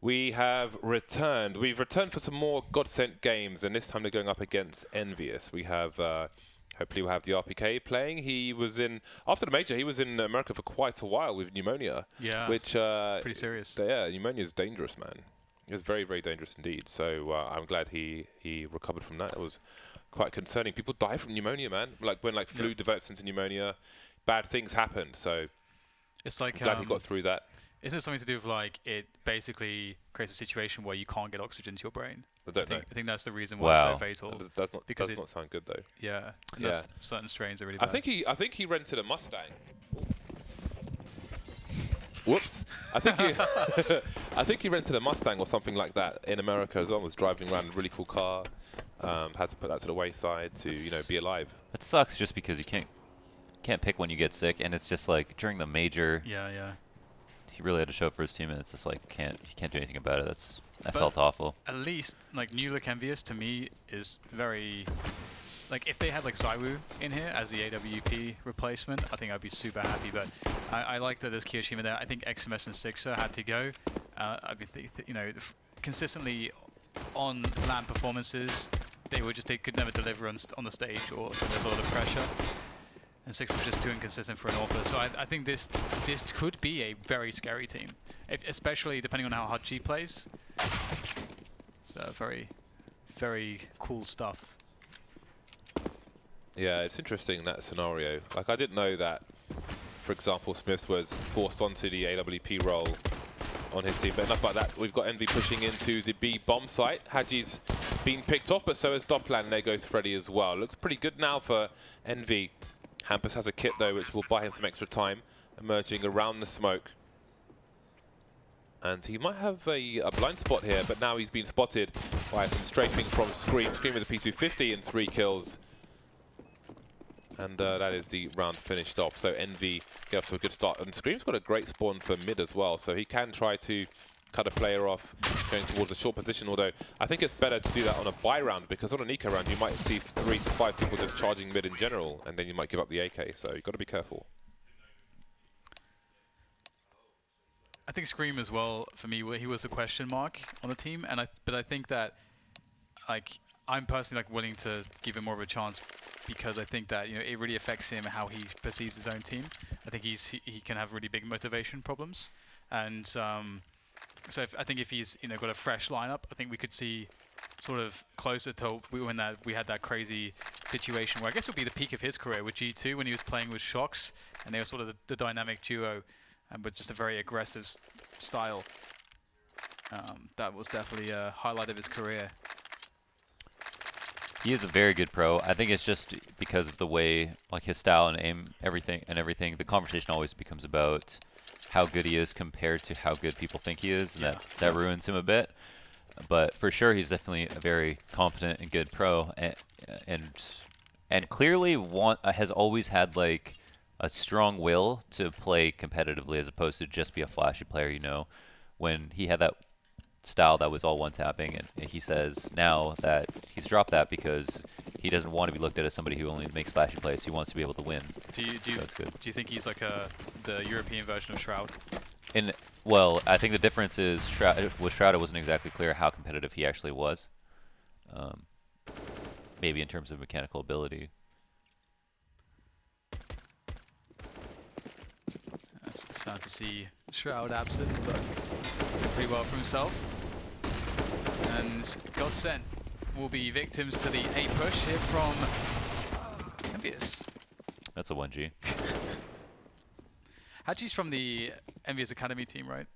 We have returned. We've returned for some more Godsent games, and this time they're going up against Envyus. We have, hopefully we'll have the RPK playing. He was in, after the major, he was in America for quite a while with pneumonia. Yeah, which it's pretty serious. Yeah, pneumonia is dangerous, man. It's very, very dangerous indeed. So I'm glad he recovered from that. It was quite concerning. People die from pneumonia, man. Like when flu develops into pneumonia, bad things happen. So it's like, I'm glad he got through that. Isn't it something to do with like it basically creates a situation where you can't get oxygen to your brain? I don't know. I think that's the reason why it's so fatal. That does not sound good though. Yeah, certain strains are really bad. I think he rented a Mustang. Whoops. I think he rented a Mustang or something like that in America as well. Was driving around in a really cool car. Had to put that to the wayside to be alive. It sucks just because you can't pick when you get sick, and it's just like during the major. Yeah. He really had to show up for his team, and it's just like he can't do anything about it. That felt awful. At least like new look Envyus to me is very like if they had like Zaiwu in here as the AWP replacement, I think I'd be super happy. But I like that there's Kiyoshima there. I think XMS and Sixer had to go. I mean, consistently on LAN performances, they could never deliver on the stage or there's a lot of pressure. And Sixer was just too inconsistent for an author. So I think this could be a very scary team, especially depending on how hard G plays. So very, very cool stuff. Yeah, it's interesting, that scenario. Like, I didn't know that, for example, Smith was forced onto the AWP role on his team. But enough about that. We've got Envy pushing into the B bomb site. Haji's been picked off, but so is Dopplan, and there goes Freddy as well. Looks pretty good now for Envy. Hampus has a kit, though, which will buy him some extra time, emerging around the smoke. And he might have a blind spot here, but now he's been spotted by some strafing from Scream. Scream with a P250 and 3 kills. And that is the round finished off. So Envy gets to a good start. And Scream's got a great spawn for mid as well, so he can try to cut a player off going towards a short position, although I think it's better to do that on a buy round, because on an eco round you might see 3 to 5 people just charging mid in general, and then you might give up the AK, so you've got to be careful. I think Scream as well, for me, he was a question mark on the team, but I think that like I'm personally willing to give him more of a chance, because I think that it really affects him how he perceives his own team. I think he can have really big motivation problems, and so I think if he's got a fresh lineup, I think we could see sort of closer to when we had that crazy situation where I guess it would be the peak of his career with G2 when he was playing with Shox, and they were sort of the dynamic duo, but just a very aggressive style. That was definitely a highlight of his career. He is a very good pro. I think it's just because of the way, like his style and aim, everything. The conversation always becomes about how good he is compared to how good people think he is, and that ruins him a bit. But for sure, he's definitely a very competent and good pro, and clearly has always had like a strong will to play competitively as opposed to just be a flashy player. When he had that style that was all one-tapping, and he says now that he's dropped that because he doesn't want to be looked at as somebody who only makes flashy plays. He wants to be able to win. Do you think he's like the European version of Shroud? Well, I think the difference is with Shroud, it wasn't exactly clear how competitive he actually was. Maybe in terms of mechanical ability. That's sad to see Shroud absent, but doing pretty well for himself. And Godsent will be victims to the A push here from Envyus. That's a 1G. Haji's from the Envyus Academy team, right?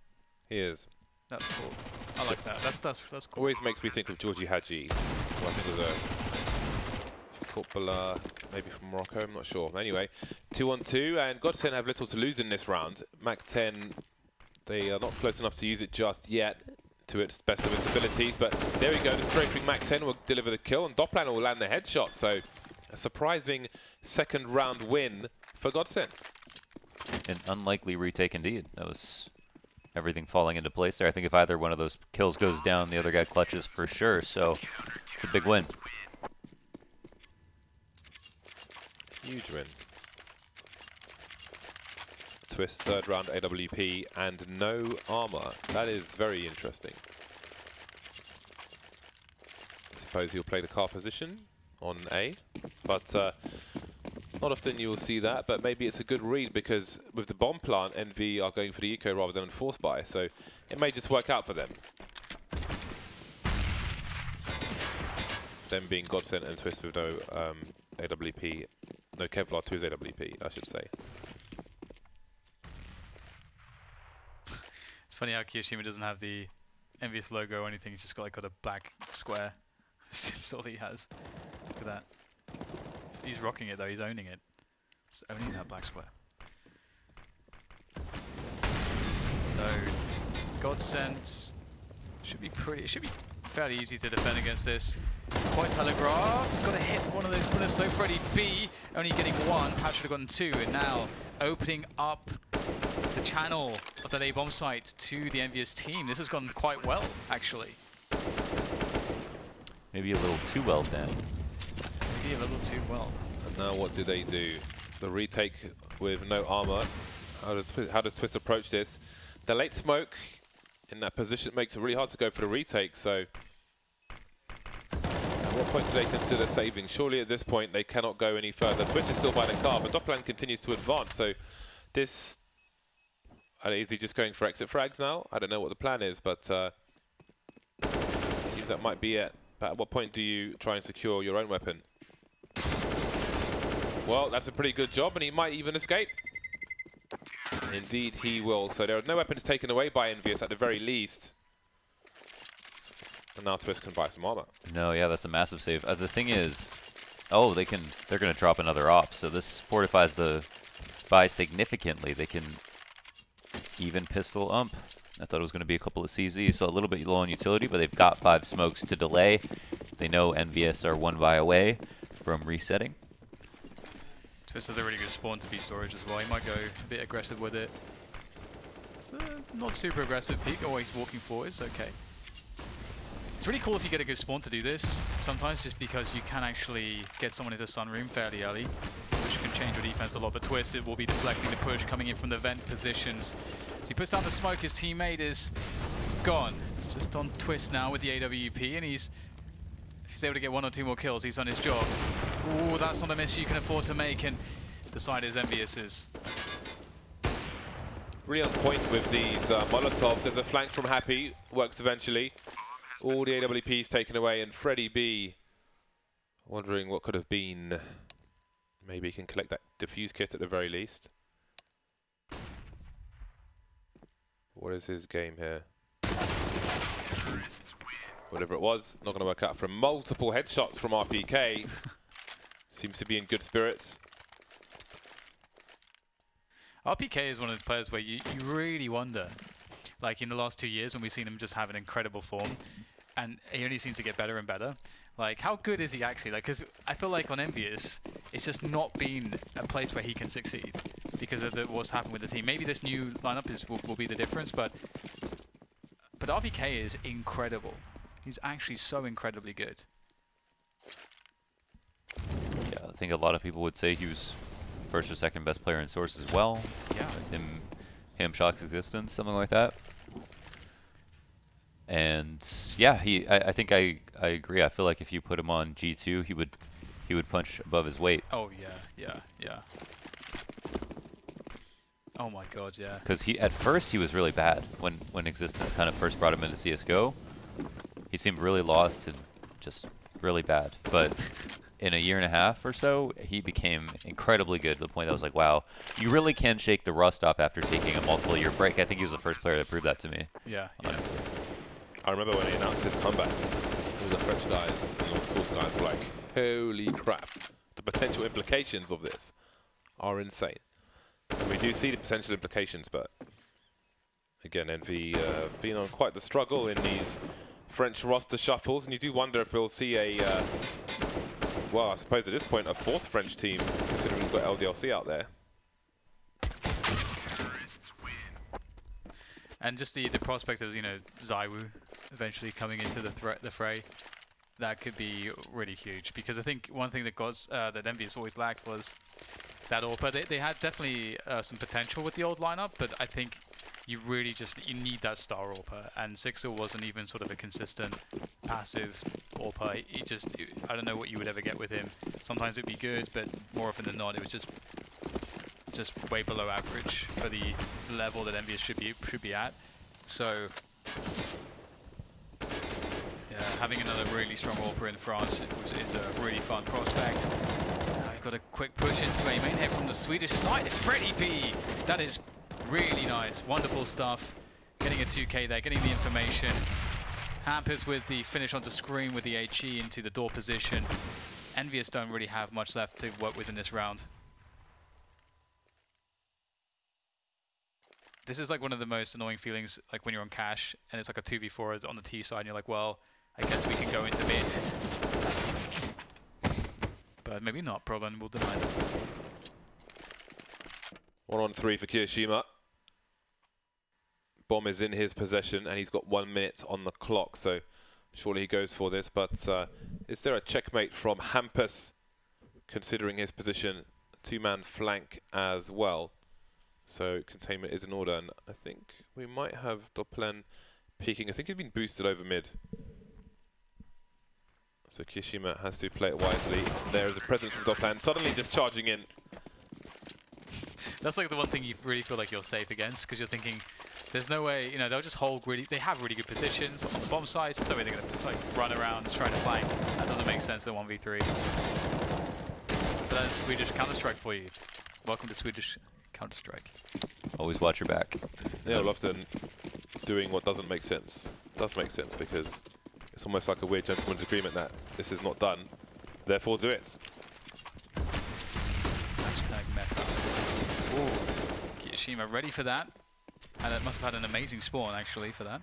He is. That's cool. I like that. That's cool. Always makes me think of Georgie Haji, who I think was a footballer, maybe from Morocco, I'm not sure. Anyway, 2-on-2, and Godsent have little to lose in this round. Mac 10, they are not close enough to use it just yet to its best of its abilities, but there we go. The strafing Mac 10 will deliver the kill, and Dopplan will land the headshot. So a surprising second round win for Godsent. An unlikely retake indeed. That was everything falling into place there. I think if either one of those kills goes down, the other guy clutches for sure. So it's a big win. Huge win. Twist third round AWP and no armor. That is very interesting. I suppose he'll play the car position on A, but not often you will see that, but maybe it's a good read because with the bomb plant, Envy are going for the eco rather than force buy, so it may just work out for them. Them being Godsent and Twist with no AWP, no Kevlar to his AWP, I should say. It's funny how Kiyoshima doesn't have the Envyus logo or anything, he's just got a black square. That's all he has. Look at that. He's rocking it though, he's owning it. He's owning that black square. So, Godsent should be fairly easy to defend against this. Quite telegraphed, got to hit one of those bullets though. Freddy B only getting one, perhaps should have gotten two, and now opening up the channel of that A bomb site to the Envyus team. This has gone quite well, actually. Maybe a little too well, Dan. Maybe a little too well. And now what do they do? The retake with no armor. How does Twist approach this? The late smoke in that position makes it really hard to go for the retake, so at what point do they consider saving? Surely at this point they cannot go any further. Twist is still by the car, but Doppelman continues to advance, so this... is he just going for exit frags now? I don't know what the plan is, but seems that might be it. But at what point do you try and secure your own weapon? Well, that's a pretty good job, and he might even escape. Indeed, he will. So there are no weapons taken away by Envyus at the very least. And now Twist can buy some armor. No, yeah, that's a massive save. The thing is, oh, they're going to drop another op, so this fortifies the buy significantly. They can even pistol ump. I thought it was going to be a couple of CZs, so a little bit low on utility, but they've got 5 smokes to delay. They know Envyus are 1 buy away from resetting. Twist has a really good spawn to be storage as well. He might go a bit aggressive with it. It's not super aggressive peek, always walking forwards, okay. It's really cool if you get a good spawn to do this. Sometimes just because you can actually get someone into sunroom fairly early, which can change your defense a lot, but Twist it will be deflecting the push coming in from the vent positions. As he puts down the smoke, his teammate is gone. Just on Twist now with the AWP, and if he's able to get 1 or 2 more kills, he's done his job. Ooh, that's not a miss you can afford to make, and the side is Envyus's. Really on point with these Molotovs. There's a flank from Happy, works eventually. All the AWPs taken away, and Freddy B wondering what could have been. Maybe he can collect that defuse kit at the very least. What is his game here? Whatever it was, not going to work out from multiple headshots from RPK. Seems to be in good spirits. RPK is one of those players where you really wonder, like in the last 2 years when we've seen him just have an incredible form, and he only seems to get better and better. Like, how good is he actually? Like, because I feel like on Envyus, it's just not been a place where he can succeed because of what's happened with the team. Maybe this new lineup will be the difference, but RPK is incredible. He's actually so incredibly good. Yeah, I think a lot of people would say he was first or second best player in Source as well. Yeah. Him Shock's existence, something like that. And yeah, I think I agree. I feel like if you put him on G2, he would punch above his weight. Oh yeah. Oh my god, yeah. Because at first he was really bad when Existence kind of first brought him into CS:GO. He seemed really lost and just really bad. But in a year and a half or so, he became incredibly good to the point that I was like, wow, you really can shake the rust off after taking a multiple-year break. I think he was the first player to prove that to me. Yeah. Honestly. I remember when he announced his comeback, all the French guys and all the Source guys were like, holy crap, the potential implications of this are insane. And we do see the potential implications, but again, Envy been on quite the struggle in these French roster shuffles, and you do wonder if we'll see a, well, I suppose at this point, a 4th French team, considering we've got LDLC out there. And just the prospect of, Zaiwu eventually coming into the fray, that could be really huge. Because I think one thing that Envyus always lacked was that AWP. They had definitely some potential with the old lineup, but I think you really you need that star AWP, and Sixer wasn't even sort of a consistent passive AWP. I don't know what you would ever get with him. Sometimes it'd be good, but more often than not, it was just way below average for the level that Envyus should be at. So yeah, having another really strong AWP in France is a really fun prospect. We've got a quick push into a main hit from the Swedish side. Freddy B, that is really nice, wonderful stuff. Getting a 2K there, getting the information. Hampers with the finish onto screen with the HE into the door position. Envyus don't really have much left to work with in this round. This is like one of the most annoying feelings, like when you're on cash and it's like a 2v4 on the T side and you're like, well, I guess we can go into mid. But maybe not, Prolan will deny that. 1-on-3 for Kirishima. Bomb is in his possession and he's got 1 minute on the clock, so surely he goes for this. But is there a checkmate from Hampus, considering his position? Two-man flank as well. So containment is in order, and I think we might have Dopplen peeking. I think he's been boosted over mid. So Kirishima has to play it wisely. There is a presence from Dopplen, suddenly just charging in. That's like the one thing you really feel like you're safe against, because you're thinking, there's no way, you know, they'll just hold really, they have really good positions on the bomb side, so there's no way they're going to like run around trying to flank. That doesn't make sense in 1v3. But that's Swedish Counter-Strike for you. Welcome to Swedish Counter-Strike. Always watch your back. Yeah, often doing what doesn't make sense does make sense, because it's almost like a weird gentleman's agreement that this is not done, therefore do it. Hashtag meta. Ooh. Kirishima ready for that. And it must have had an amazing spawn actually for that.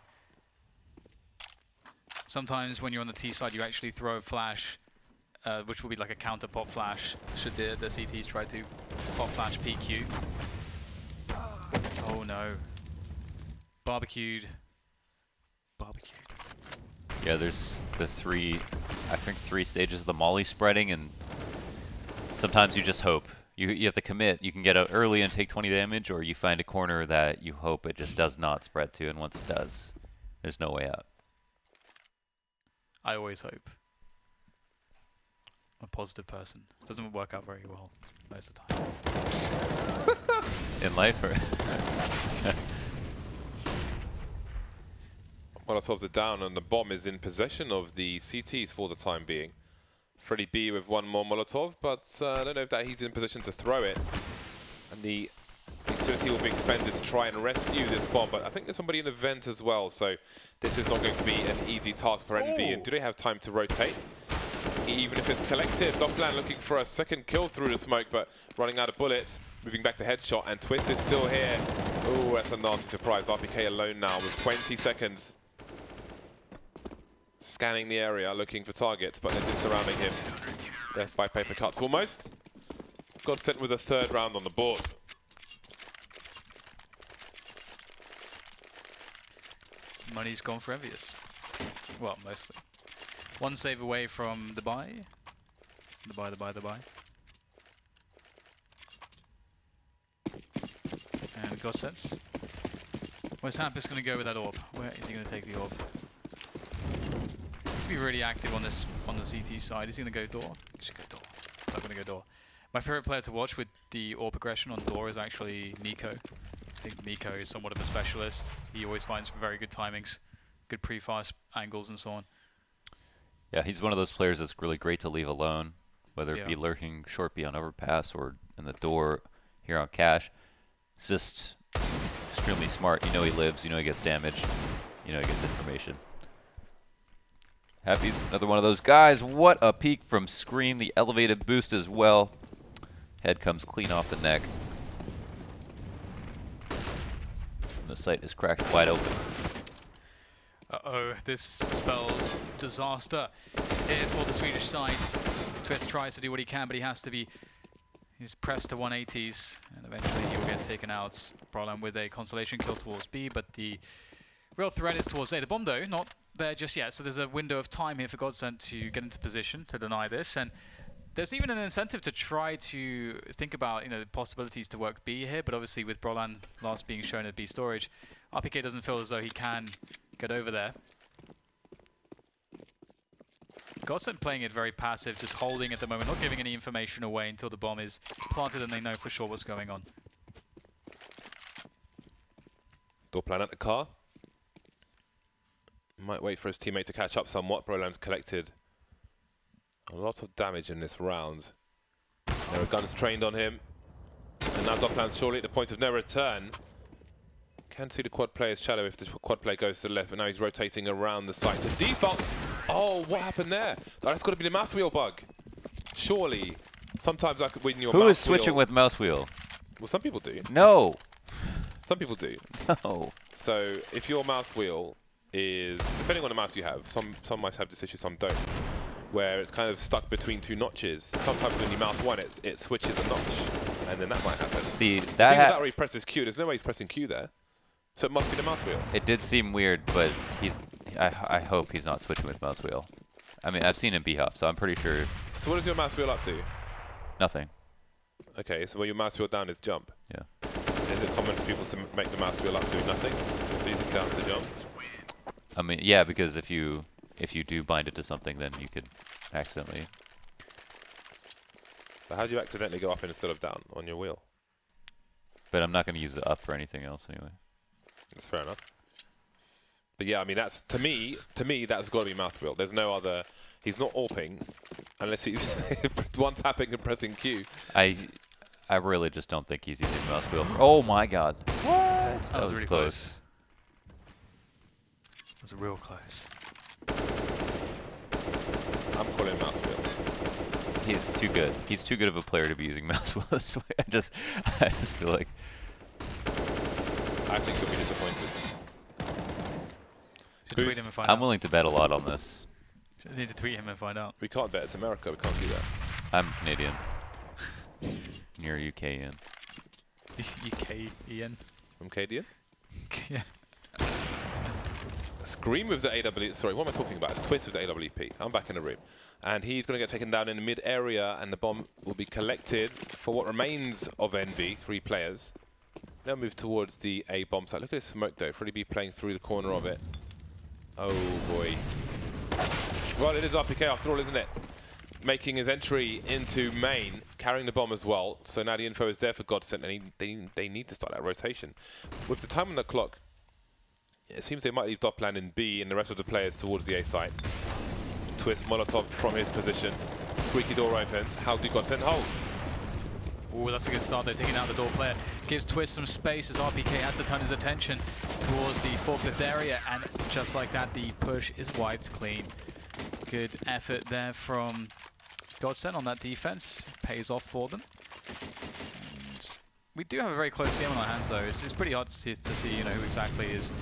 Sometimes when you're on the T side you actually throw a flash, which will be like a counter pop flash should the CTs try to pop flash PQ. Oh no. Barbecued. Yeah, there's the I think three stages of the molly spreading, and sometimes you just hope. You have to commit. You can get out early and take 20 damage, or you find a corner that you hope it just does not spread to, and once it does, there's no way out. I always hope. I'm a positive person. Doesn't work out very well most of the time. In life, or? Molotovs are down and the bomb is in possession of the CTs for the time being. Freddy B with one more Molotov, but I don't know if that he's in position to throw it. And the utility will be expended to try and rescue this bomb, but I think there's somebody in the vent as well, so this is not going to be an easy task for Envy. And do they have time to rotate? Even if it's collective, Dopplan looking for a second kill through the smoke, but running out of bullets. Moving back to headshot, and Twist is still here. Oh, that's a nasty surprise. RPK alone now with 20 seconds. Scanning the area, looking for targets, but they're just surrounding him. Death by paper cuts almost. Godsent with a third round on the board. Money's gone for Envyus. Well, mostly. One save away from the buy. The buy. And Godsent. Where's Hampus going to go with that orb? Where is he going to take the orb? Be really active on this on the CT side. Is he going to go door? He should go door. He's not going to go door. My favorite player to watch with the orb progression on door is actually Nico. I think Nico is somewhat of a specialist. He always finds very good timings, good pre-fire angles and so on. Yeah, he's one of those players that's really great to leave alone, whether it be lurking short B on overpass or in the door here on cash. It's just extremely smart. You know he lives, you know he gets damage, you know he gets information. Happy's another one of those guys. What a peek from Scream. The elevated boost as well. Head comes clean off the neck. The site is cracked wide open. Uh-oh, this spells disaster here for the Swedish side. Twist tries to do what he can, but he has to be... He's pressed to 180s, and eventually he will get taken out. Prolan with a consolation kill towards B, but the real threat is towards A. The bomb, though, not there just yet. So there's a window of time here for Godsent to get into position to deny this. And there's even an incentive to try to think about, you know, the possibilities to work B here, but obviously with Brolan last being shown at B storage, RPK doesn't feel as though he can get over there. Godsent playing it very passive, just holding at the moment, not giving any information away until the bomb is planted and they know for sure what's going on. Door plan at the car. Might wait for his teammate to catch up somewhat. Brolan's collected a lot of damage in this round. There are guns trained on him. And now Dopplan's surely at the point of no return. Can see the quad player's shadow if the quad player goes to the left, but now he's rotating around the site. To default! Oh, what happened there? Oh, that's got to be the mouse wheel bug. Surely. Sometimes I could win your mouse wheel. Who is switching with mouse wheel? Well, some people do. No! Some people do. No. So, if your mouse wheel is, depending on the mouse you have, some might have this issue, some don't, where it's kind of stuck between two notches. Sometimes when you mouse one, it switches a notch, and then that might happen. See, that where he presses Q. There's no way he's pressing Q there, so it must be the mouse wheel. It did seem weird, but I hope he's not switching with mouse wheel. I mean, I've seen him B-hop, so I'm pretty sure. So what does your mouse wheel up do? Nothing. Okay, so when your mouse wheel down is jump. Yeah. Is it common for people to make the mouse wheel up do nothing? So you can down to jump. I mean, yeah, because if you do bind it to something, then you could accidentally. But how do you accidentally go up instead of down on your wheel? But I'm not going to use it up for anything else anyway. That's fair enough. But yeah, I mean, that's to me that's got to be mouse wheel. There's no other. He's not AWPing unless he's one tapping and pressing Q. I really just don't think he's using mouse wheel. Oh my God! What? That was really close. That was real close. I'm calling mouse wheel. He's too good. He's too good of a player to be using mouse wheel this way. I just feel like. I think he'll be disappointed. Should tweet him and find out. I'm willing to bet a lot on this. Should need to tweet him and find out. We can't bet. It's America. We can't do that. I'm Canadian. You're UKian. UKian. I'm Canadian? Yeah. Scream with the AW. Sorry, what am I talking about? It's Twist with the AWP. I'm back in the room. And he's going to get taken down in the mid area, and the bomb will be collected for what remains of Envy, 3 players. Now move towards the A bomb site. Look at this smoke though. Freddie B playing through the corner of it. Oh boy. Well, it is RPK after all, isn't it? Making his entry into main, carrying the bomb as well. So now the info is there for Godsent, and they need to start that rotation. With the time on the clock, it seems they might leave Dopplan in B and the rest of the players towards the A site. Twist Molotov from his position. Squeaky door opens. How do Godsent hold? Ooh, that's a good start. They're taking out the door player. Gives Twist some space as RPK has to turn his attention towards the forklift area, and just like that, the push is wiped clean. Good effort there from Godsent on that defense. Pays off for them. And we do have a very close game on our hands, though. It's pretty hard to see, you know, who exactly is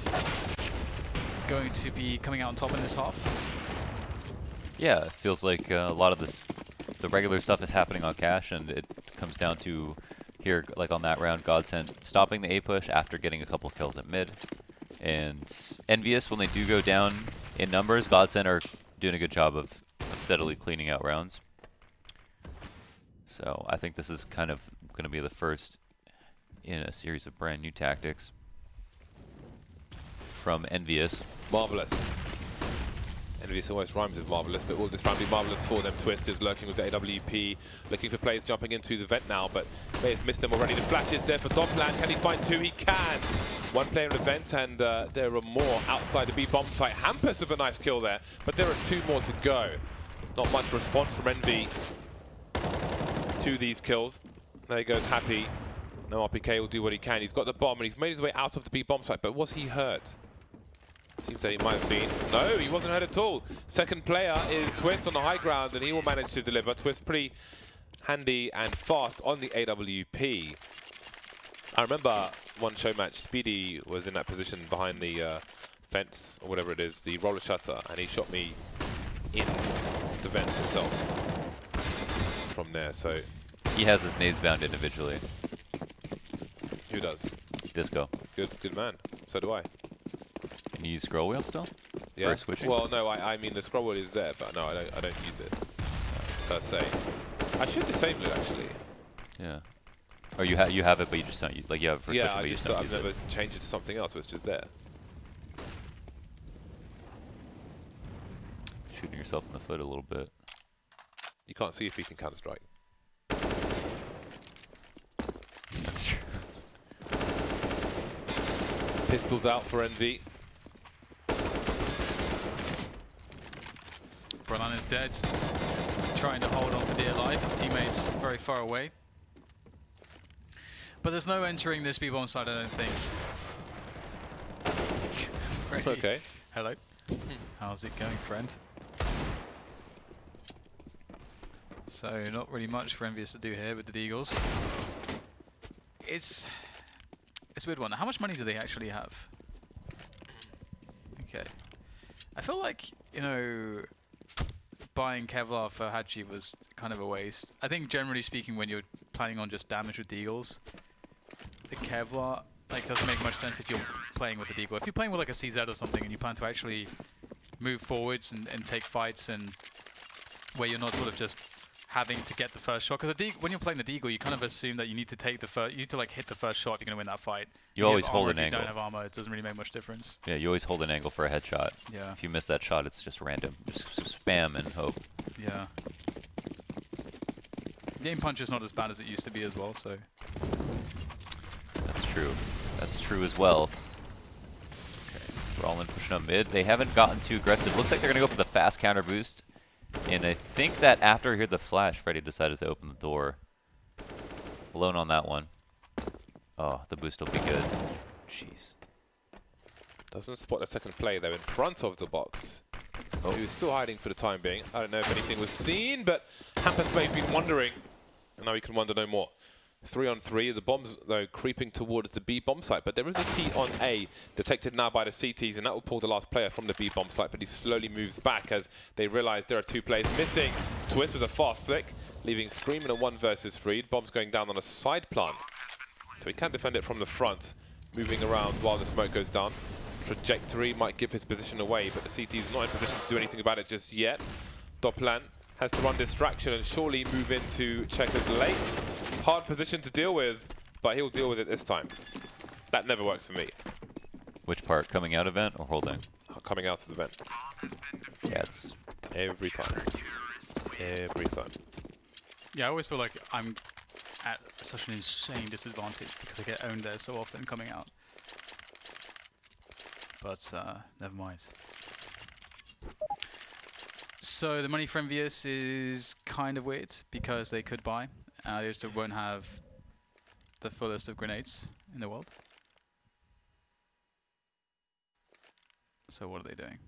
going to be coming out on top in this half. Yeah, it feels like a lot of the regular stuff is happening on cash, and it comes down to here, like on that round, Godsent stopping the A push after getting a couple kills at mid. And Envyus, when they do go down in numbers, Godsent are doing a good job of steadily cleaning out rounds. So I think this is kind of going to be the first in a series of brand new tactics from Envyus. Marvelous. Envyus always rhymes with marvelous, but will this round be marvelous for them? Twist is lurking with the AWP, looking for players jumping into the vent now, but they have missed them already. The flash is there for Dopplan. Can he find 2? He can. 1 player in the vent, and there are more outside the B bomb site. Hampus with a nice kill there, but there are 2 more to go. Not much response from Envy to these kills. There he goes, Happy. No, RPK will do what he can. He's got the bomb, and he's made his way out of the B bomb site, but was he hurt? Seems that he might have been. No, he wasn't hurt at all. Second player is Twist on the high ground, and he will manage to deliver. Twist pretty handy and fast on the AWP. I remember one show match, Speedy was in that position behind the fence, or whatever it is, the roller shutter, and he shot me in the vents itself from there, so... He has his nades bound individually. Who does? Disco. Good man. So do I. Can you use scroll wheel still? Yeah. For switching? Well, no, I mean the scroll wheel is there, but no, I don't use it per se. I should disable it actually. Yeah. Or you have it, but you just don't like you have it for Yeah, switching, but you just don't I've use never it. changed it to something else. It's just there. Shooting yourself in the foot a little bit. You can't see if he's in Counter Strike. That's true. Pistols out for Envy. Brolan is dead. Trying to hold on for dear life. His teammates very far away. But there's no entering this B-bomb side, I don't think. Okay. Hello. How's it going, friend? So, not really much for Envyus to do here with the Deagles. It's a weird one. How much money do they actually have? Okay. I feel like, you know, buying Kevlar for Haji was kind of a waste. I think generally speaking, when you're planning on just damage with Deagles, the Kevlar like doesn't make much sense if you're playing with the Deagle. If you're playing with like a CZ or something and you plan to actually move forwards and take fights and where you're not sort of just having to get the first shot, because when you're playing the Deagle, you kind of assume that you need to take the first, you need to like hit the first shot if you're gonna win that fight. You always hold an angle. If you don't have armor, it doesn't really make much difference. Yeah, you always hold an angle for a headshot. Yeah. If you miss that shot, it's just random. Just spam and hope. Yeah. Game punch is not as bad as it used to be as well, so. That's true. That's true as well. Okay, Brolin pushing up mid. They haven't gotten too aggressive. Looks like they're going to go for the fast counter boost. And I think that after he heard the flash, Freddy decided to open the door. Alone on that one. Oh, the boost will be good. Jeez. Doesn't spot the second play though in front of the box. Oh. He was still hiding for the time being. I don't know if anything was seen, but Hampus may have been wondering. And now he can wonder no more. 3 on 3. The bombs, though, creeping towards the B bomb site. But there is a T on A detected now by the CTs, and that will pull the last player from the B bomb site. But he slowly moves back as they realize there are 2 players missing. Twist with a fast flick, leaving Scream in a 1 versus 3. Bombs going down on a side plant. So he can defend it from the front, moving around while the smoke goes down. Trajectory might give his position away, but the CT is not in position to do anything about it just yet. Doplan has to run distraction and surely move into Checkers late. Hard position to deal with, but he'll deal with it this time. That never works for me. Which part? Coming out event or holding? Coming out of the event. Yeah, it's every time. Every time. Yeah, I always feel like I'm at such an insane disadvantage because I get owned there so often coming out. But never mind. So the money for Envyus is kind of weird because they could buy. They just won't have the fullest of grenades in the world. So what are they doing?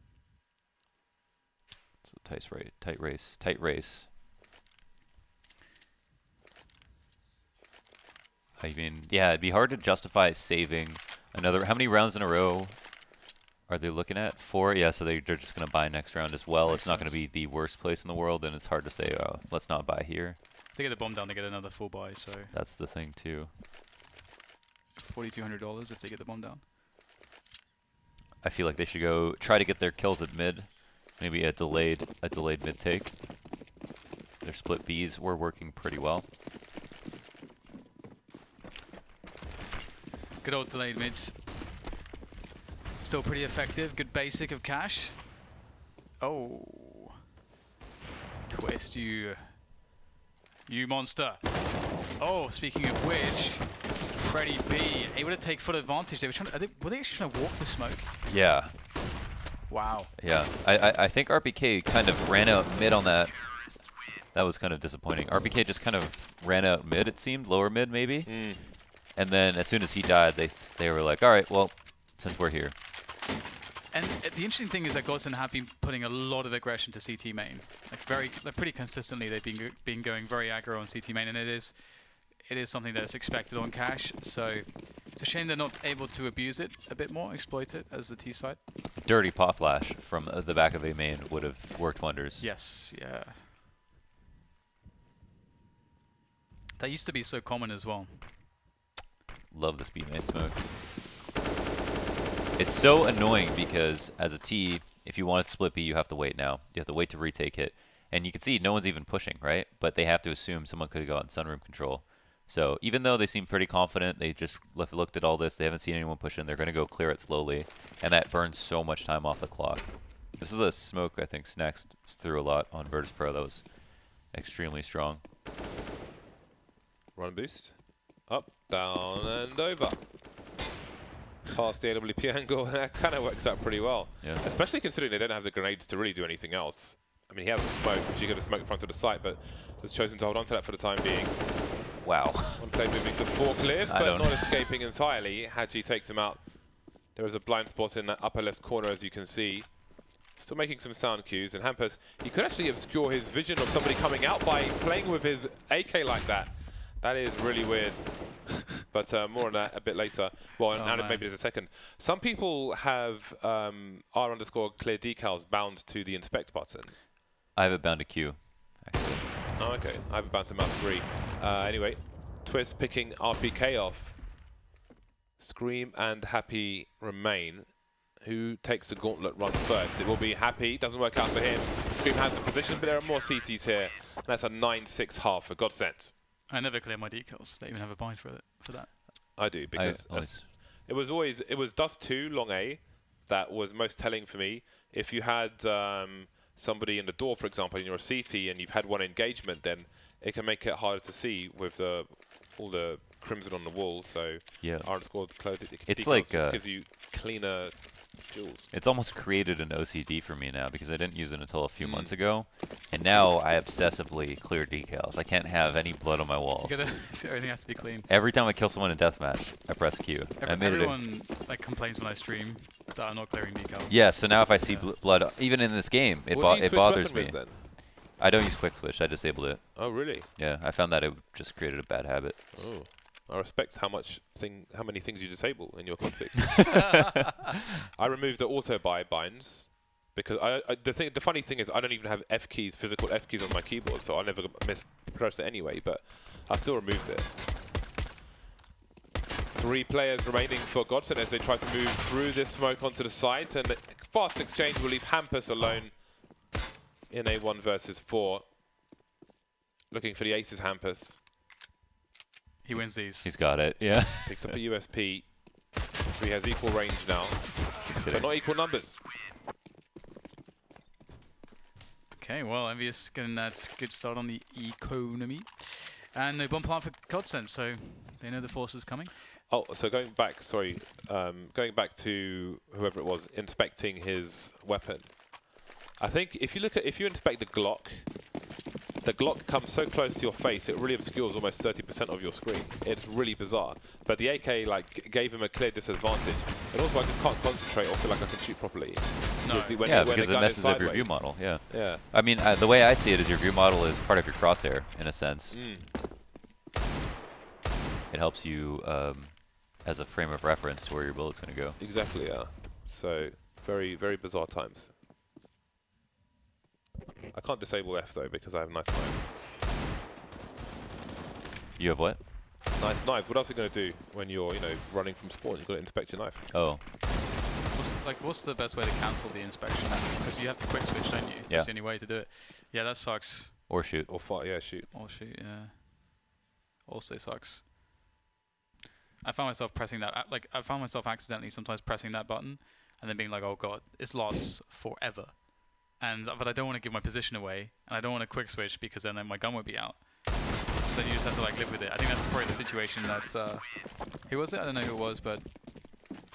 It's a tight race. I mean, yeah, it'd be hard to justify saving another. How many rounds in a row are they looking at? 4? Yeah, so they're just going to buy next round as well. It's not going to be the worst place in the world, and it's hard to say, oh, let's not buy here. If they get the bomb down, they get another full buy, so. That's the thing, too. $4,200 if they get the bomb down. I feel like they should go try to get their kills at mid. Maybe a delayed mid take. Their split Bs were working pretty well. Good old delayed mids. Still pretty effective. Good basic of cash. Oh. Twist, you monster. Oh, speaking of which, Freddy B able to take full advantage. They were trying to, were they actually trying to walk the smoke? Yeah. Wow. Yeah. I think RPK kind of ran out mid on that. That was kind of disappointing. RPK just kind of ran out mid, it seemed. Lower mid, maybe. And then as soon as he died, they were like, all right, well, since we're here. And the interesting thing is that Godsent have been putting a lot of aggression to CT main. Like pretty consistently, they've been going very aggro on CT main, and it is something that's expected on Cash. So it's a shame they're not able to abuse it a bit more, exploit it as the T side. Dirty pop flash from the back of A main would have worked wonders. Yes, yeah. That used to be so common as well. Love this B main smoke. It's so annoying because as a T, if you want to split B, you have to wait now. You have to wait to retake it. And you can see no one's even pushing, right? But they have to assume someone could have gotten sunroom control. So even though they seem pretty confident, they just looked at all this, they haven't seen anyone push in, they're going to go clear it slowly. And that burns so much time off the clock. This is a smoke I think Snacks threw a lot on Virtus Pro. That was extremely strong. Run boost. Up, down, and over. Past the AWP angle, that kind of works out pretty well. Yeah. Especially considering they don't have the grenades to really do anything else. I mean, he has a smoke, which you get a smoke in front of the site, but has chosen to hold on to that for the time being. Wow. One play moving to 4 clears, but not escaping entirely. Hadji takes him out. There is a blind spot in that upper left corner, as you can see. Still making some sound cues, and Hampus, he could actually obscure his vision of somebody coming out by playing with his AK like that. That is really weird. But more on that a bit later. Well, and maybe there's a second. Some people have R_clear decals bound to the inspect button. I have it bound to Q, actually. Oh, okay. I have it bound to mouse 3. Anyway, Twist picking RPK off. Scream and Happy remain. Who takes the gauntlet run first? It will be Happy. Doesn't work out for him. Scream has the position, but there are more CTs here. And that's a 9-6 half for Godsent. I never clear my decals. They even have a bind for that. I do, because it was Dust 2 long A that was most telling for me. If you had somebody in the door, for example, and you're a CT and you've had one engagement, then it can make it harder to see with all the crimson on the wall. So yeah, it's like gives you cleaner duels. It's almost created an OCD for me now because I didn't use it until a few months ago, and now I obsessively clear decals. I can't have any blood on my walls. Everything has to be clean. Every time I kill someone in deathmatch, I press Q. Everyone like complains when I stream that I'm not clearing decals. Yeah, so now if I see blood, even in this game, it bothers me. Then? I don't use quick switch. I disabled it. Oh, really? Yeah, I found that it just created a bad habit. Oh. I respect how many things you disable in your config. I removed the auto buy binds because the funny thing is I don't even have physical F keys on my keyboard, so I never press it anyway. But I still removed it. 3 players remaining for Godsent as they try to move through this smoke onto the site, and the fast exchange will leave Hampus alone in a 1 versus 4. Looking for the aces, Hampus. He wins these. He's got it, yeah. Picks up a USP. He has equal range now, but not equal numbers. Okay, well, Envyus getting that good start on the economy. And no bomb plant for Godsent, so they know the force is coming. Oh, so going back to whoever it was inspecting his weapon. I think if you inspect the Glock comes so close to your face, it really obscures almost 30% of your screen. It's really bizarre. But the AK gave him a clear disadvantage. And also I just can't concentrate or feel like I can shoot properly. No. Because it messes up your view model, yeah. Yeah. I mean, the way I see it is your view model is part of your crosshair, in a sense. It helps you as a frame of reference to where your bullet's going to go. Exactly, yeah. So, very, very bizarre times. I can't disable F though because I have nice knives. You have what? Nice knives. What else are you going to do when you're, running from spawn? You've got to inspect your knife. Oh. What's the best way to cancel the inspection? Because you have to quick switch, don't you? Yeah. That's the only way to do it. Yeah, that sucks. Or shoot. Or fire, yeah, shoot. Or shoot, yeah. Also sucks. I found myself pressing that, I found myself accidentally sometimes pressing that button and then being like, oh god, this lasts forever. But I don't want to give my position away, and I don't want to quick switch because then my gun won't be out. So then you just have to live with it. I think that's probably the situation that's... who was it? I don't know who it was, but...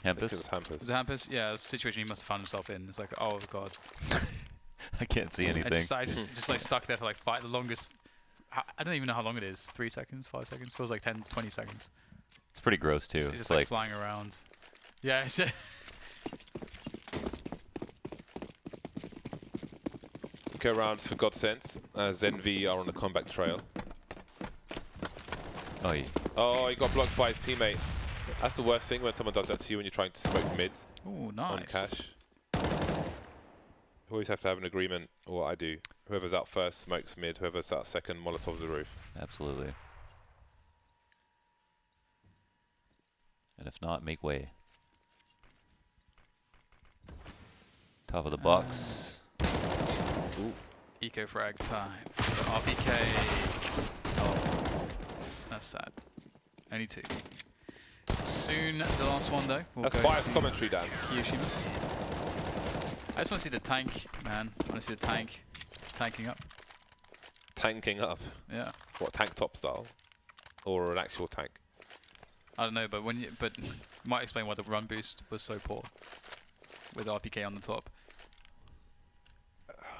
Hampus? Was it Hampus? Yeah, it's a situation he must have found himself in. It's like, oh god. I can't see anything. I just stuck there for the longest... I don't even know how long it is. 3 seconds? 5 seconds? Feels like 10, 20 seconds. It's pretty gross too. It's just flying around. Yeah, it's... Go rounds for Godsent as Envy are on the comeback trail. Oh, yeah. Oh, he got blocked by his teammate. That's the worst thing when someone does that to you when you're trying to smoke mid. Ooh, nice. On cash. You always have to have an agreement, or what I do. Whoever's out first smokes mid, whoever's out second molotovs the roof. Absolutely. And if not, make way. Top of the box. Ooh. Eco frag time. RPK. Oh, that's sad. Only 2. Soon, the last one though. That's biased commentary, Dan. Kiyoshima. I just want to see the tank, man. I want to see the tank tanking up. Tanking up? Yeah. What, tank top style? Or an actual tank? I don't know, but but might explain why the run boost was so poor with RPK on the top.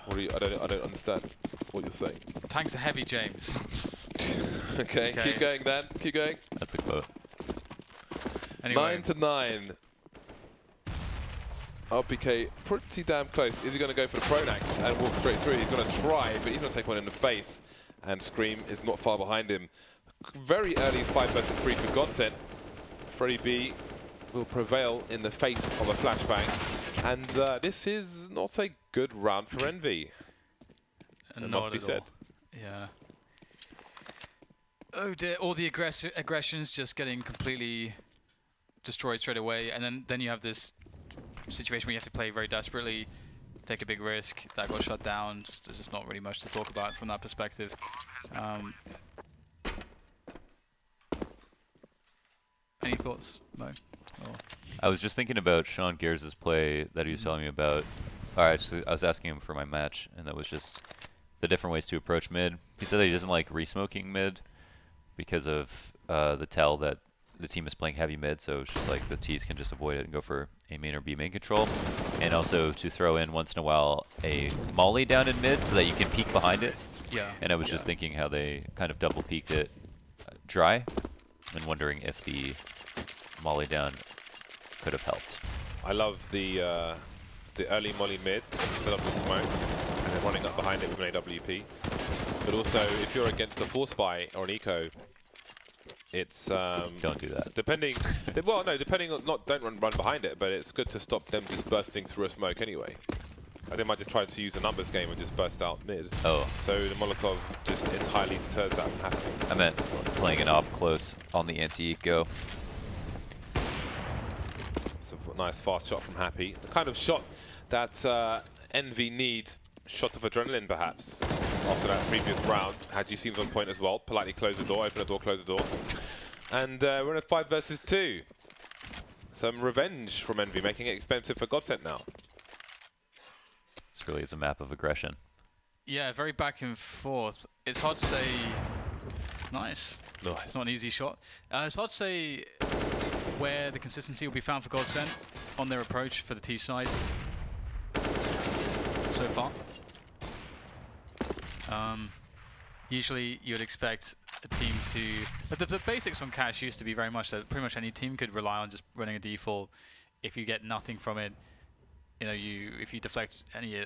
What are you, I don't understand what you're saying. Tanks are heavy, James. Okay, keep going, Dan. Keep going. That's a quote. Anyway. 9-9. RPK pretty damn close. Is he going to go for the Pronax and walk straight through? He's going to try, but he's going to take one in the face. And Scream is not far behind him. Very early 5 versus 3 for Godsent. Freddy B will prevail in the face of a flashbang. And this is not a good round for Envy. It must be said. Yeah. Oh dear, all the aggressions just getting completely destroyed straight away. And then you have this situation where you have to play very desperately, take a big risk. That got shut down. There's just not really much to talk about from that perspective. Any thoughts, Mo? Or I was just thinking about Sean Gears' play that he was telling me about. I was asking him for my match, and that was just the different ways to approach mid. He said that he doesn't like re-smoking mid because of the tell that the team is playing heavy mid, so it's just like the T's can just avoid it and go for A main or B main control. And also to throw in once in a while a molly down in mid so that you can peek behind it. yeah. And I was just thinking how they kind of double peeked it dry and wondering if the molly down could have helped. I love the early molly mid, set up the smoke, and then running up behind it with an AWP. But also, if you're against a force buy or an eco, it's don't do that. Depending, well, no, depending on don't run behind it, but it's good to stop them just bursting through a smoke anyway. I think I might just try to use a numbers game and just burst out mid. Oh. So the Molotov just entirely deters that from happening. I meant playing an op close on the anti-eco. It's a nice fast shot from Happy. The kind of shot that Envy need. Shot of adrenaline, perhaps, after that previous round. Had you seen on point as well. Politely close the door, open the door, close the door. And we're in a 5 versus 2. Some revenge from Envy, making it expensive for Godsent now. This really is a map of aggression. Yeah, very back and forth. It's hard to say... Nice. Nice. It's not an easy shot. It's hard to say where the consistency will be found for Godsent on their approach for the T side so far. Usually you would expect a team to... The basics on Cash used to be very much that pretty much any team could rely on just running a default. If you get nothing from it, you know, if you deflect any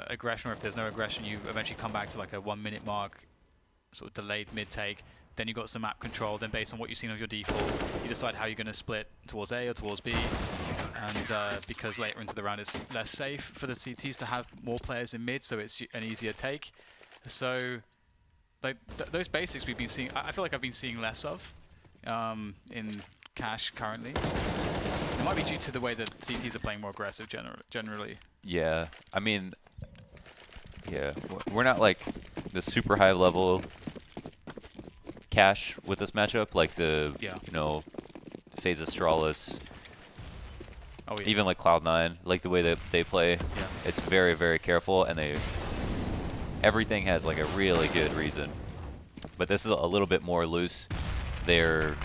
aggression, or if there's no aggression, you eventually come back to like a 1 minute mark, sort of delayed mid-take. Then you've got some map control. Then based on what you've seen of your default, you decide how you're going to split towards A or towards B. And because later into the round it's less safe for the CTs to have more players in mid, so it's an easier take. So like those basics we've been seeing, I feel like I've been seeing less of in Cash currently. It might be due to the way that CTs are playing more aggressive generally. Yeah, I mean, yeah, we're not like the super high level Cash with this matchup, like the you know, FaZe Astralis. Oh, yeah. Even like Cloud9, like the way that they play, it's very, very careful, and everything has like a really good reason. But this is a little bit more loose. They're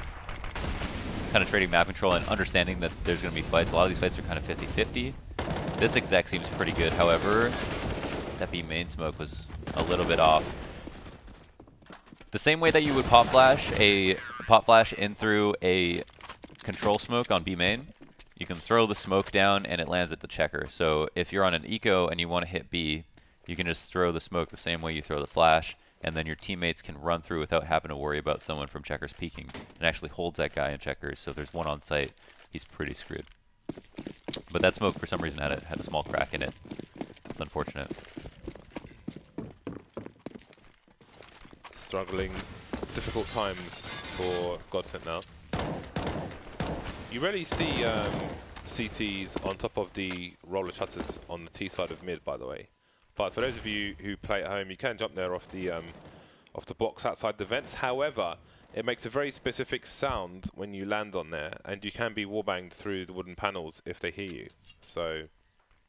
kind of trading map control and understanding that there's going to be fights. A lot of these fights are kind of 50-50. This exec seems pretty good. However, that B main smoke was a little bit off. The same way that you would pop flash in through a control smoke on B main, you can throw the smoke down and it lands at the checker. So if you're on an eco and you want to hit B, you can just throw the smoke the same way you throw the flash, and then your teammates can run through without having to worry about someone from checkers peeking. It actually holds that guy in checkers, so if there's one on site, he's pretty screwed. But that smoke for some reason had a small crack in it. It's unfortunate. Struggling, difficult times for Godsent now. You rarely see CTs on top of the roller shutters on the T side of mid, by the way. But for those of you who play at home, you can jump there off the box outside the vents. However, it makes a very specific sound when you land on there, and you can be wallbanged through the wooden panels if they hear you. So,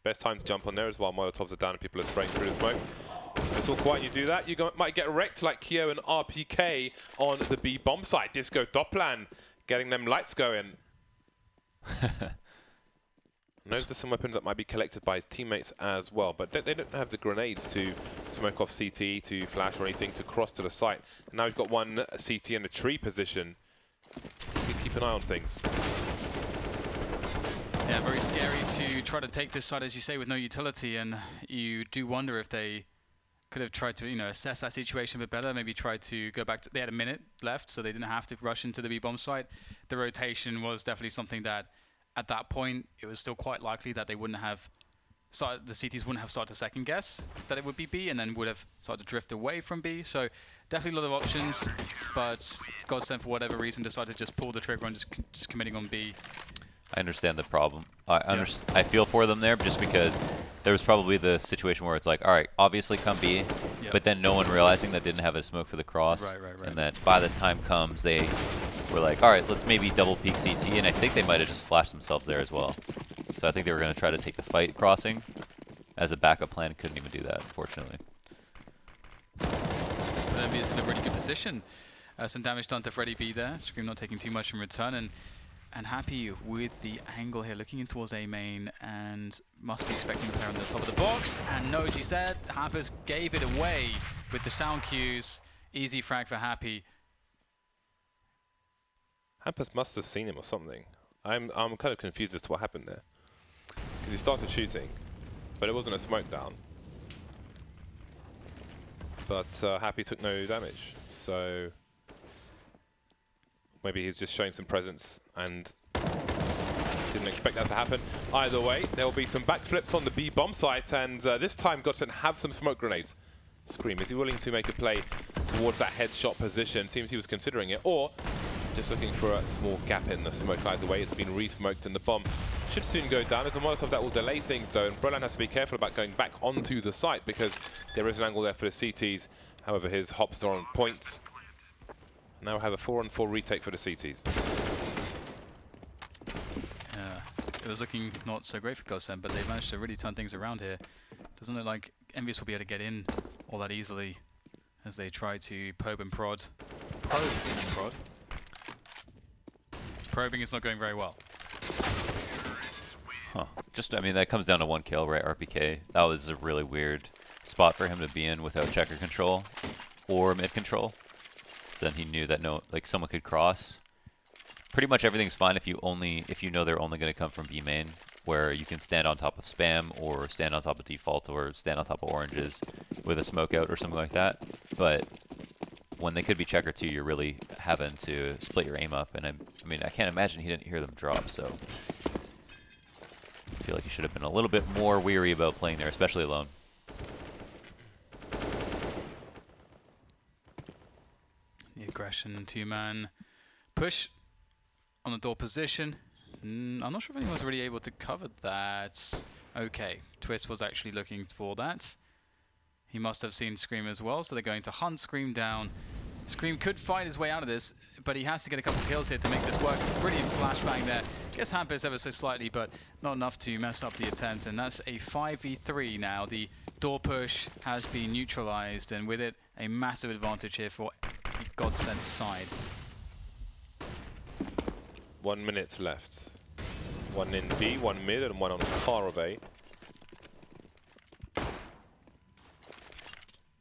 best time to jump on there is while Molotovs are down and people are spraying through the smoke. If it's all quiet and you do that, you might get wrecked like Kyo and RPK on the B bomb site. Disco Dopplan getting them lights going. Notice some weapons that might be collected by his teammates as well, but they don't have the grenades to smoke off CT, to flash or anything to cross to the site. And now we've got one CT in a tree position. Keep an eye on things. Yeah, very scary to try to take this side, as you say, with no utility, and you do wonder if they could have tried to, you know, assess that situation a bit better, maybe try to go back to, they had a minute left, so they didn't have to rush into the B bomb site. The rotation was definitely something that, at that point, it was still quite likely that they wouldn't have started, the CTs wouldn't have started to second guess that it would be B, and then would have started to drift away from B. So definitely a lot of options, but Godsent, for whatever reason, decided to just pull the trigger on just committing on B. I understand the problem. I feel for them there, just because there was probably the situation where it's like, all right, obviously come B, but then no one realizing that didn't have a smoke for the cross, and that by this time comes, they were like, all right, let's maybe double peek CT, and I think they might have just flashed themselves there as well. So I think they were going to try to take the fight crossing as a backup plan. Couldn't even do that, unfortunately. But Envyus in a really good position. Some damage done to Freddy B there. Scream not taking too much in return, and happy with the angle here, looking in towards A main, and must be expecting the player on the top of the box, and knows he's there. Hampus gave it away with the sound cues. Easy frag for Happy. Hampus must have seen him or something. I'm kind of confused as to what happened there. Because he started shooting, but it wasn't a smoke down. But Happy took no damage, so maybe he's just showing some presence and didn't expect that to happen. Either way, there will be some backflips on the B bomb site, and this time Godsent have some smoke grenades. Scream, is he willing to make a play towards that headshot position? Seems he was considering it, or just looking for a small gap in the smoke. Either way, it's been re-smoked, and the bomb should soon go down. There's a Molotov that will delay things though, and Brolan has to be careful about going back onto the site because there is an angle there for the CTs. However, his hops are on point. Now we have a 4-on-4 retake for the CTs. It was looking not so great for Godsent, but they managed to really turn things around here. Doesn't look like Envyus will be able to get in all that easily as they try to probe and prod. Probe and prod. Probing is not going very well. Huh. Just, I mean, that comes down to one kill, right? RPK. That was a really weird spot for him to be in without checker control or mid control. So then he knew that someone could cross. Pretty much everything's fine if you know they're only going to come from B main, where you can stand on top of spam or stand on top of default or stand on top of oranges with a smoke out or something like that. But when they could be checker too, you're really having to split your aim up, and I mean, I can't imagine he didn't hear them drop, so I feel like he should have been a little bit more weary about playing there, especially alone. The aggression, two-man push on the door position. I'm not sure if anyone was really able to cover that. Okay, Twist was actually looking for that. He must have seen Scream as well, so they're going to hunt Scream down. Scream could fight his way out of this, but he has to get a couple kills here to make this work. Brilliant flashbang there. Gets Hampus ever so slightly, but not enough to mess up the attempt, and that's a 5v3 now. The door push has been neutralized, and with it, a massive advantage here for the Godsent side. 1 minute left. One in B, one mid, and one on car of A.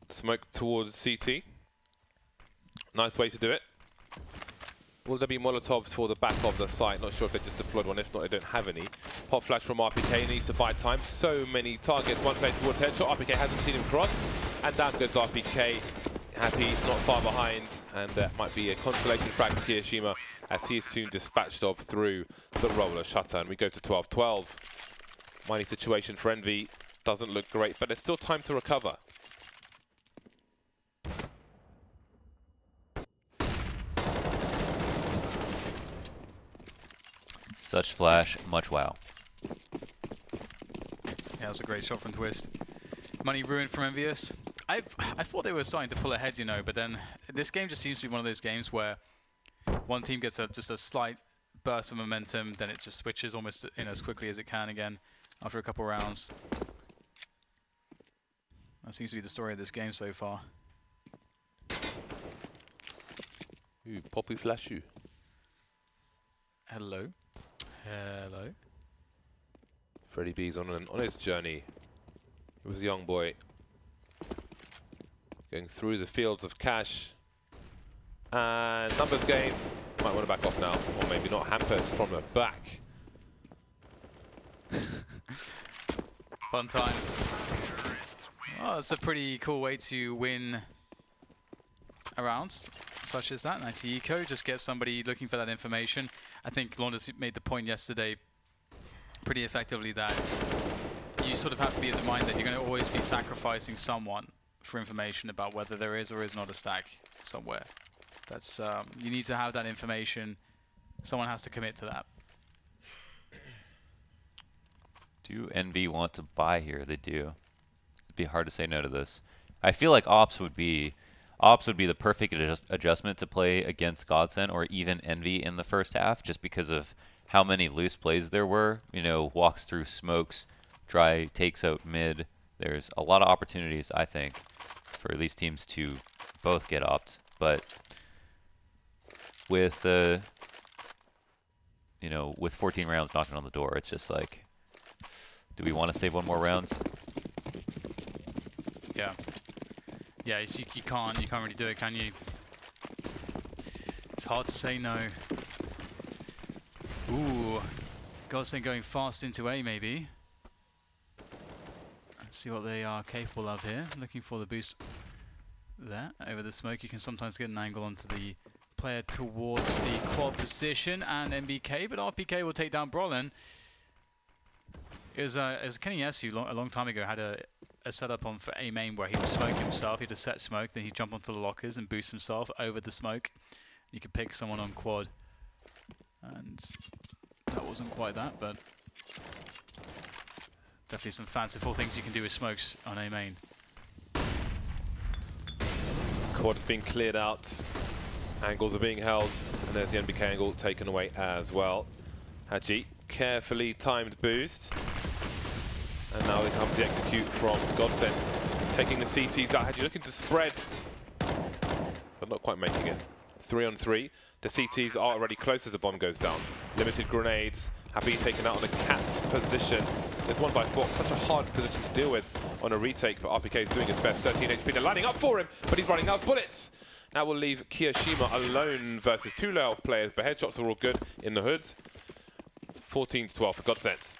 Smoke towards CT. Nice way to do it. Will there be Molotovs for the back of the site? Not sure if they just deployed one. If not, they don't have any. Pop flash from RPK. Needs to buy time. So many targets. One player towards headshot. RPK hasn't seen him cross. And down goes RPK. Happy, not far behind. And that might be a consolation frag for Kiyoshima as he is soon dispatched of through the roller shutter. And we go to 12-12. Mighty situation for Envy. Doesn't look great, but there's still time to recover. Such flash, much wow. Yeah, that was a great shot from Twist. money ruined from Envyus. I thought they were starting to pull ahead, you know, but then this game just seems to be one of those games where one team gets just a slight burst of momentum, then it just switches almost as quickly as it can again after a couple rounds. That seems to be the story of this game so far. Ooh, Poppy Flashu. Hello. Hello. Freddie B's on his journey. He was a young boy going through the fields of cash. And numbers game. Might want to back off now, or maybe not. Hampers from the back. Fun times. Oh, it's a pretty cool way to win a round such as that. 90 eco, just get somebody looking for that information. I think Launders made the point yesterday pretty effectively that you sort of have to be of the mind that you're going to always be sacrificing someone for information about whether there is or is not a stack somewhere. That's you need to have that information. Someone has to commit to that. Do Envy want to buy here? They do. It'd be hard to say no to this. I feel like Ops would be the perfect adjustment to play against Godsent or even Envy in the first half, just because of how many loose plays there were. You know, walks through smokes, dry takes out mid. There's a lot of opportunities, I think, for these teams to both get opt. But with you know, with 14 rounds knocking on the door, it's just like, do we want to save one more round? Yeah. Yeah, you can't really do it, can you? It's hard to say no. Ooh, Godsent going fast into A maybe. Let's see what they are capable of here. Looking for the boost there over the smoke. You can sometimes get an angle onto the player towards the quad position and MBK, but RPK will take down Brolin. It was as Kenny Yesu a long time ago had a setup on for A main where he would smoke himself. He had a set smoke, then he'd jump onto the lockers and boost himself over the smoke. You could pick someone on quad, and that wasn't quite that, but definitely some fanciful things you can do with smokes on A main. Quad has been cleared out. Angles are being held, and there's the NBK angle taken away as well. Haji, carefully timed boost. And now they come to execute from Godsent, taking the CTs out. Haji looking to spread, but not quite making it. 3 on 3. The CTs are already close as the bomb goes down. Limited grenades have been taken out on the cat's position. There's one by Fox, such a hard position to deal with on a retake, but RPK is doing his best. 13 HP, they're lining up for him, but he's running out of bullets. That will leave Kiyoshima alone versus 2 low-health players, but headshots are all good in the hoods. 14-12 for Godsent.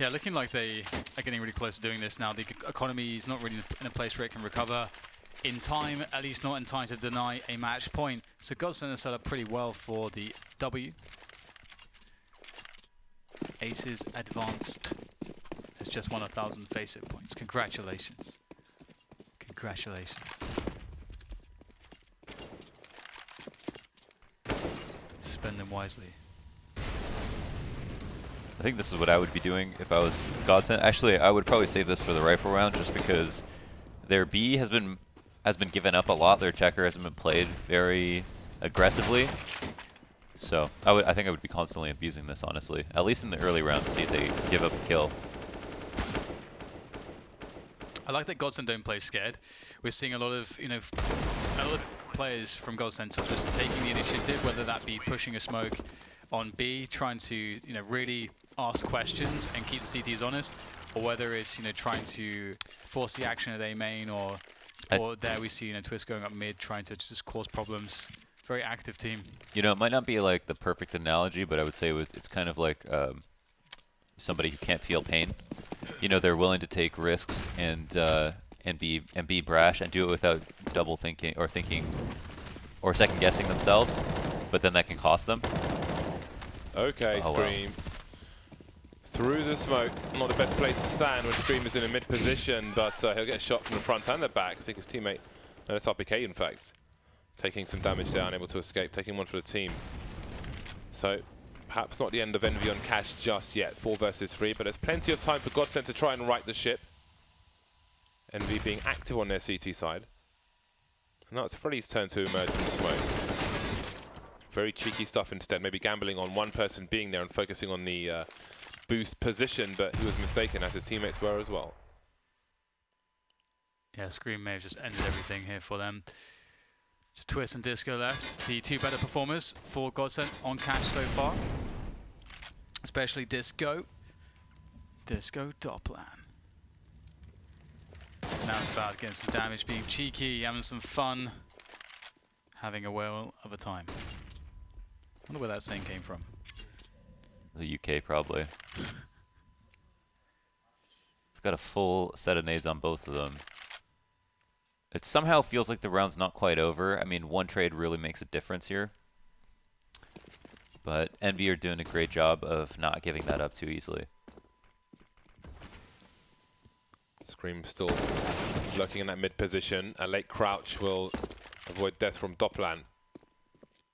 Yeah, looking like they are getting really close to doing this now. The economy is not really in a place where it can recover in time, at least not in time to deny a match point. So Godsent is set up pretty well for the W. Aces advanced has just won 1,000 FACEIT points. Congratulations. Congratulations. Spend them wisely. I think this is what I would be doing if I was Godsent. Actually, I would probably save this for the rifle round just because their B has been given up a lot. Their checker hasn't been played very aggressively. So I think I would be constantly abusing this, honestly. At least in the early rounds, see if they give up a kill. I like that Godsent don't play scared. We're seeing a lot of, you know, a lot of players from Godsent are just taking the initiative, whether that be pushing a smoke on B, trying to, you know, really ask questions and keep the CTs honest, or whether it's, you know, trying to force the action at A main, or there we see, you know, Twist going up mid, trying to just cause problems. Very active team. You know, it might not be like the perfect analogy, but I would say it's kind of like somebody who can't feel pain. You know, they're willing to take risks and be brash and do it without double thinking or second guessing themselves, but then that can cost them. Okay, oh, Scream. Wow. Through the smoke, not the best place to stand when Scream is in a mid position, but he'll get shot from the front and the back. I think his teammate, no, it's RPK in fact, taking some damage there, unable to escape, taking one for the team. So perhaps not the end of Envy on Cash just yet, 4 versus 3, but there's plenty of time for Godsent to try and right the ship. Envy being active on their CT side. And now it's Freddy's turn to emerge from the smoke. Very cheeky stuff instead, maybe gambling on one person being there and focusing on the boost position, but he was mistaken, as his teammates were as well. Yeah, Scream may have just ended everything here for them. Just Twist and Disco left, the two better performers for Godsent on Cash so far. Especially Disco. Disco Dopplan. So now it's about getting some damage, being cheeky, having some fun, having a whale of a time. I wonder where that saying came from. The UK, probably. I've got a full set of nades on both of them. It somehow feels like the round's not quite over. I mean, one trade really makes a difference here. But Envy are doing a great job of not giving that up too easily. Scream still lurking in that mid position. A late crouch will avoid death from Dopplan.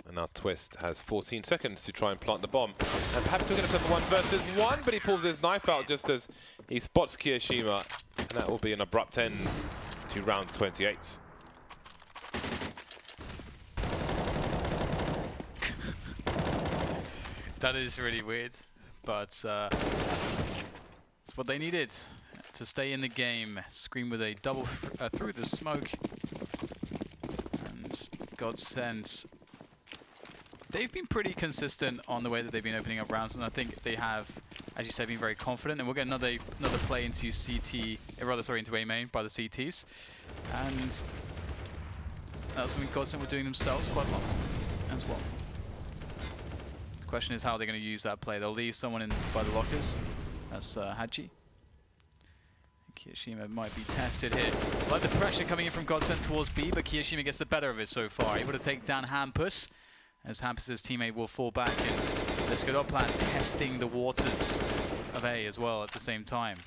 And now Twist has 14 seconds to try and plant the bomb. And perhaps he'll get himself a 1 versus 1, but he pulls his knife out just as he spots Kirishima. And that will be an abrupt end to round 28. That is really weird, but it's what they needed to stay in the game. Scream with a double through the smoke. And Godsent, they've been pretty consistent on the way that they've been opening up rounds, and I think they have, as you said, been very confident. And we'll get another play into into A main by the CTs, and that's something Godsent were doing themselves quite well as well. The question is how they're going to use that play. They'll leave someone in by the lockers. That's Haji. Kirishima might be tested here. Like the pressure coming in from Godsent towards B, but Kirishima gets the better of it so far. Able to take down Hampus, as Hampus' teammate will fall back, and this good plan testing the waters of A as well at the same time.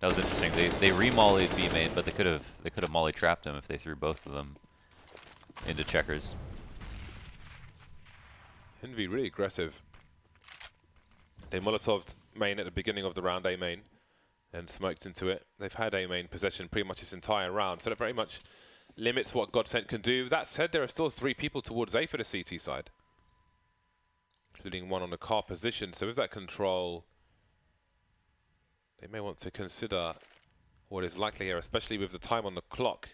That was interesting. They re-mollied B main, but they could have molly trapped him if they threw both of them into checkers. Envy really aggressive. They Molotov'd main at the beginning of the round, A main, and smoked into it. They've had A main possession pretty much this entire round, so that very much limits what Godsent can do. That said, there are still 3 people towards A for the CT side, including one on the car position. So with that control, they may want to consider what is likely here, especially with the time on the clock.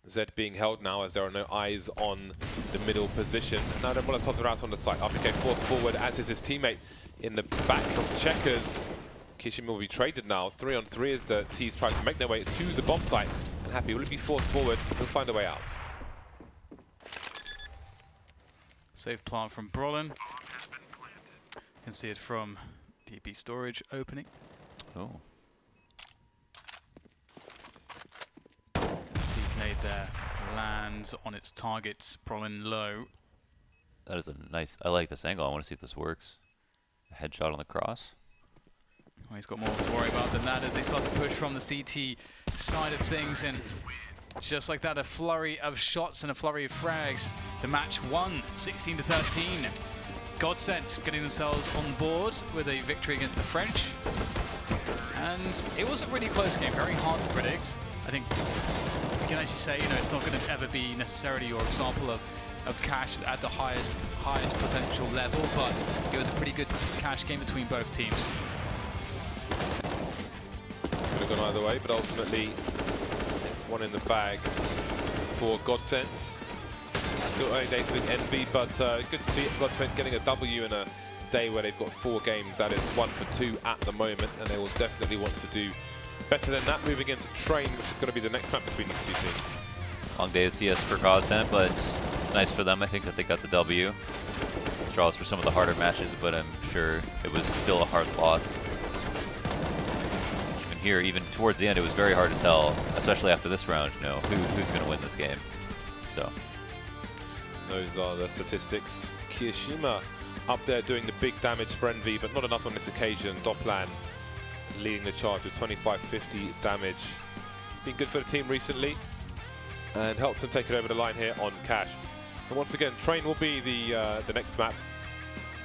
Zed being held now as there are no eyes on the middle position. And now the Molotovs are out on the site. RPK forced forward, as is his teammate in the back of checkers. Kirishima will be traded now. 3-on-3 as the T's try to make their way to the bomb site. And Happy will be forced forward. He'll find a way out. Safe plant from Brolin. You can see it from DB storage opening. Oh. Deep nade there. Lands on its target. Brolin low. That is a nice... I like this angle. I want to see if this works. A headshot on the cross. Well, he's got more to worry about than that as they start to push from the CT side of things, and just like that, a flurry of shots and a flurry of frags. The match won 16-13. Godsent getting themselves on board with a victory against the French. And it was a really close game, very hard to predict. I think we can actually say, you know, it's not going to ever be necessarily your example of Cash at the highest potential level, but it was a pretty good Cash game between both teams. Could have gone either way, but ultimately it's one in the bag for Godsent. Still early days with Envy, but good to see Godsent getting a W in a day where they've got 4 games. That is 1 for 2 at the moment, and they will definitely want to do better than that moving into Train, which is going to be the next map between these 2 teams. Long day of CS for Godsent, but it's nice for them. I think that they got the W. Straws for some of the harder matches, but I'm sure it was still a hard loss. And here, even towards the end, it was very hard to tell, especially after this round, you know, who's going to win this game. So those are the statistics. Kirishima up there doing the big damage for Envy, but not enough on this occasion. Dopplan leading the charge with 2550 damage. Been good for the team recently and helps them take it over the line here on Cash. And once again, Train will be the next map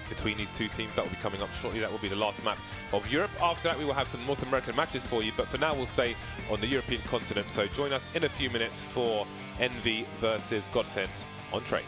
between these two teams. That will be coming up shortly. That will be the last map of Europe. After that, we will have some North American matches for you, but for now we'll stay on the European continent. So join us in a few minutes for Envy versus Godsent on Train.